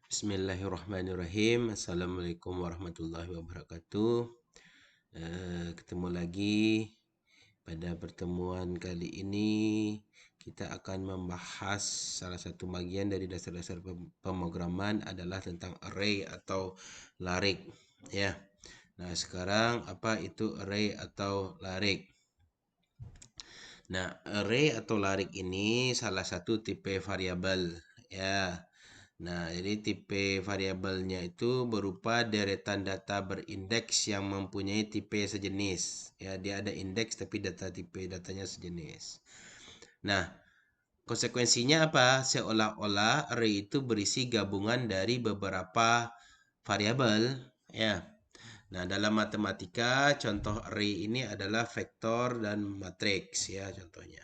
Bismillahirrahmanirrahim. Assalamualaikum warahmatullahi wabarakatuh. Ketemu lagi pada pertemuan kali ini. Kita akan membahas salah satu bagian dari dasar-dasar pemrograman adalah tentang array atau larik. Ya. Nah, sekarang apa itu array atau larik? Nah, array atau larik ini salah satu tipe variabel. Ya. Nah, jadi tipe variabelnya itu berupa deretan data berindeks yang mempunyai tipe sejenis. Ya, dia ada indeks tapi tipe datanya sejenis. Nah, konsekuensinya apa? Seolah-olah array itu berisi gabungan dari beberapa variabel. Ya. Nah, dalam matematika contoh array ini adalah vektor dan matriks ya contohnya.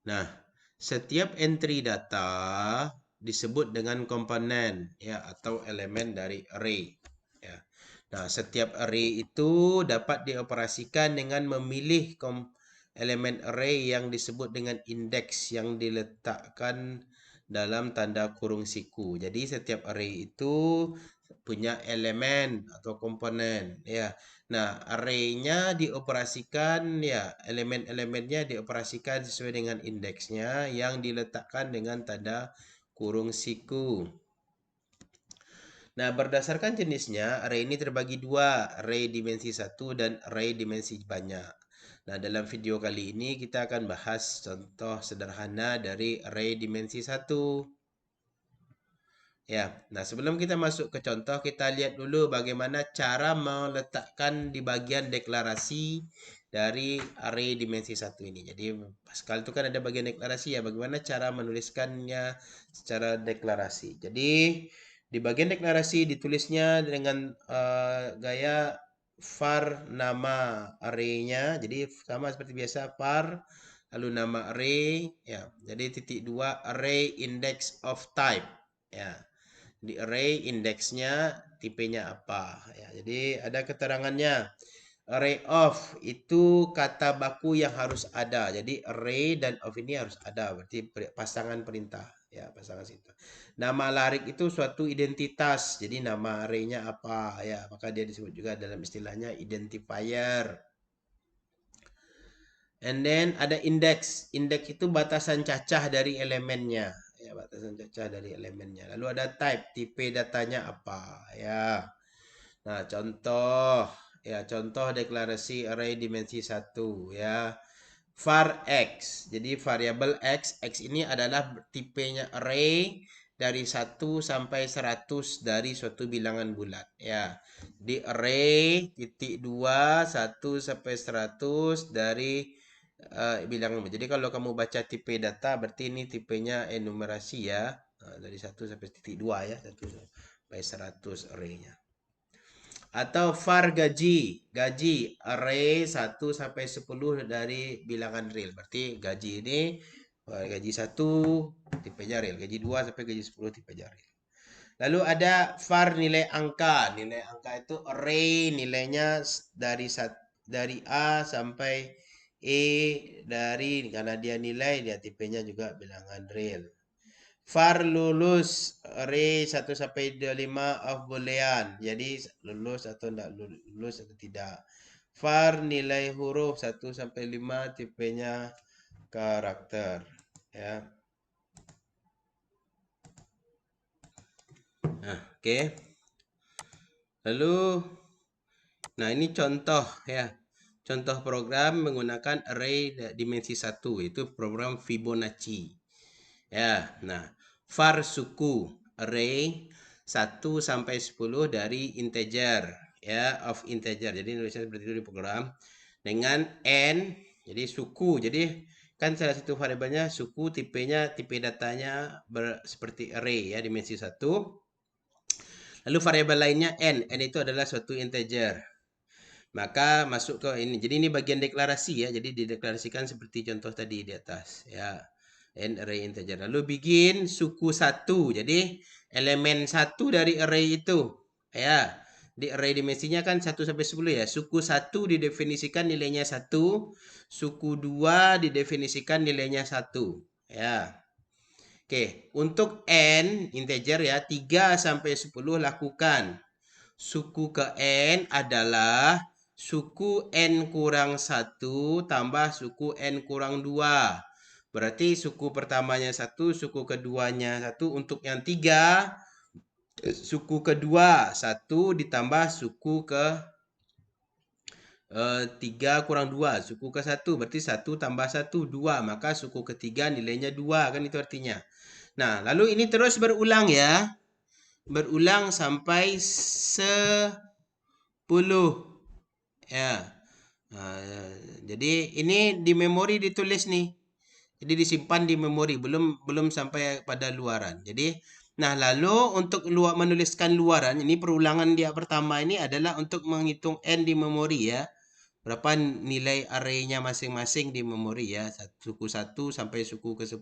Nah, setiap entry data disebut dengan komponen ya atau elemen dari array ya. Nah, setiap array itu dapat dioperasikan dengan memilih elemen array yang disebut dengan indeks yang diletakkan dalam tanda kurung siku. Jadi setiap array itu punya elemen atau komponen ya. Nah, array-nya dioperasikan ya, elemen-elemennya dioperasikan sesuai dengan indeksnya yang diletakkan dengan tanda kurung siku. Nah, berdasarkan jenisnya, array ini terbagi dua, array dimensi 1 dan array dimensi banyak. Nah, dalam video kali ini kita akan bahas contoh sederhana dari array dimensi 1. Ya, nah sebelum kita masuk ke contoh, kita lihat dulu bagaimana cara meletakkan di bagian deklarasi dari array dimensi 1 ini. Jadi Pascal itu kan ada bagian deklarasi ya, bagaimana cara menuliskannya secara deklarasi. Jadi di bagian deklarasi ditulisnya dengan gaya var nama array-nya. Jadi sama seperti biasa var lalu nama array ya. Jadi titik 2 array index of type ya. Di array indeksnya tipenya apa ya. Jadi ada keterangannya. Array of itu kata baku yang harus ada. Jadi array dan of ini harus ada. Berarti pasangan perintah ya, pasangan situ. Nama larik itu suatu identitas. Jadi nama arraynya apa ya, maka dia disebut juga dalam istilahnya identifier. And then ada index. Index itu batasan cacah dari elemennya. Ya, batasan cacah dari elemennya. Lalu ada type. Tipe datanya apa ya. Nah, contoh deklarasi array dimensi 1 ya. Var x. Jadi variabel x ini adalah tipenya array dari 1 sampai 100 dari suatu bilangan bulat ya. Di array titik 2 1 sampai 100 dari bilangan. Jadi kalau kamu baca tipe data berarti ini tipenya enumerasi ya. Nah, dari 1 sampai titik 2 ya, 1 sampai 100 arraynya. Atau var gaji array 1 sampai 10 dari bilangan real. Berarti gaji ini gaji 1 tipenya real, gaji 2 sampai gaji 10 tipenya real. Lalu ada var nilai angka. Nilai angka itu array nilainya dari A sampai E karena dia nilai dia tipenya juga bilangan real. Var lulus array 1 sampai 25 of boolean. Jadi lulus atau tidak lulus atau tidak. Var nilai huruf 1 sampai 5 tipenya karakter ya. Nah, oke. Lalu nah ini contoh ya. Contoh program menggunakan array dimensi 1 itu program Fibonacci. Ya, nah var suku array 1 sampai 10 dari integer ya of integer. Jadi nulisnya seperti itu di program dengan n jadi suku. Jadi kan salah satu variabelnya suku, tipenya tipe datanya seperti array ya dimensi 1. Lalu variabel lainnya n itu adalah suatu integer. Maka masuk ke ini. Jadi ini bagian deklarasi ya. Jadi dideklarasikan seperti contoh tadi di atas ya. N array integer. Lalu bikin suku 1. Jadi elemen 1 dari array itu ya. Di array dimensinya kan 1 sampai 10 ya. Suku 1 didefinisikan nilainya 1. Suku 2 didefinisikan nilainya 1 ya. Oke, untuk n integer ya 3 sampai 10 lakukan. Suku ke n adalah suku n kurang 1 tambah suku n kurang 2. Berarti suku pertamanya 1, suku keduanya 1. Untuk yang 3, suku kedua 1 ditambah suku ke 3 kurang 2. Suku ke 1 berarti 1 tambah 1, 2. Maka suku ketiga nilainya 2, kan itu artinya. Nah, lalu ini terus berulang ya. Berulang sampai 10. Ya. Nah, jadi ini di memori ditulis nih. Jadi disimpan di memori, belum sampai pada luaran. Jadi, nah lalu untuk menuliskan luaran, ini perulangan dia pertama ini adalah untuk menghitung n di memori ya. Berapa nilai arraynya masing-masing di memori ya. Suku 1 sampai suku ke 10.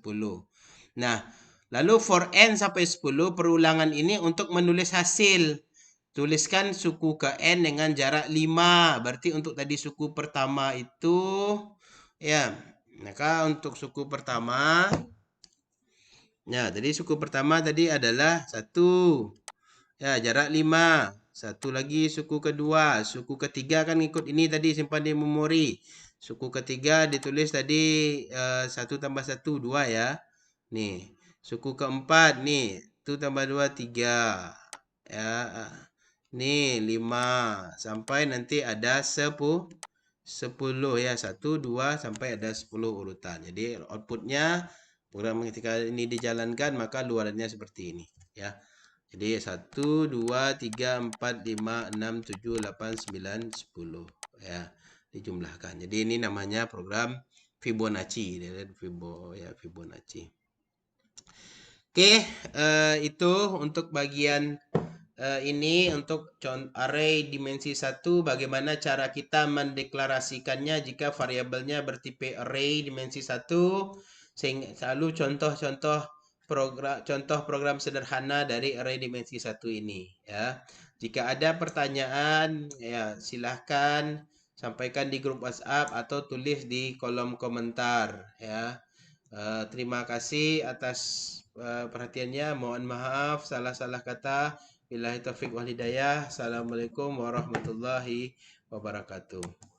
Nah, lalu for n sampai 10 perulangan ini untuk menulis hasil. Tuliskan suku ke n dengan jarak 5. Berarti untuk tadi suku pertama itu ya, maka untuk suku pertama ya, jadi suku pertama tadi adalah 1. Ya, jarak 5. Satu lagi suku kedua, suku ketiga kan ikut ini tadi simpan di memori. Suku ketiga ditulis tadi 1 tambah 1 2 ya. Nih, suku keempat nih, 1 tambah 2 3. Ya. Nih 5 sampai nanti ada 10 ya, 1 2 sampai ada 10 urutan. Jadi outputnya program ketika ini dijalankan maka luarannya seperti ini ya. Jadi 1 2 3 4 5 6 7 8 9 10 ya, dijumlahkan. Jadi ini namanya program Fibonacci, Fibonacci. Oke, itu untuk bagian ini untuk array dimensi 1, bagaimana cara kita mendeklarasikannya jika variabelnya bertipe array dimensi 1, sehingga selalu contoh program sederhana dari array dimensi 1 ini ya. Jika ada pertanyaan ya silahkan sampaikan di grup WhatsApp atau tulis di kolom komentar ya. Terima kasih atas perhatiannya. Mohon maaf salah-salah kata. Billahi taufiq wal hidayah. Assalamualaikum warahmatullahi wabarakatuh.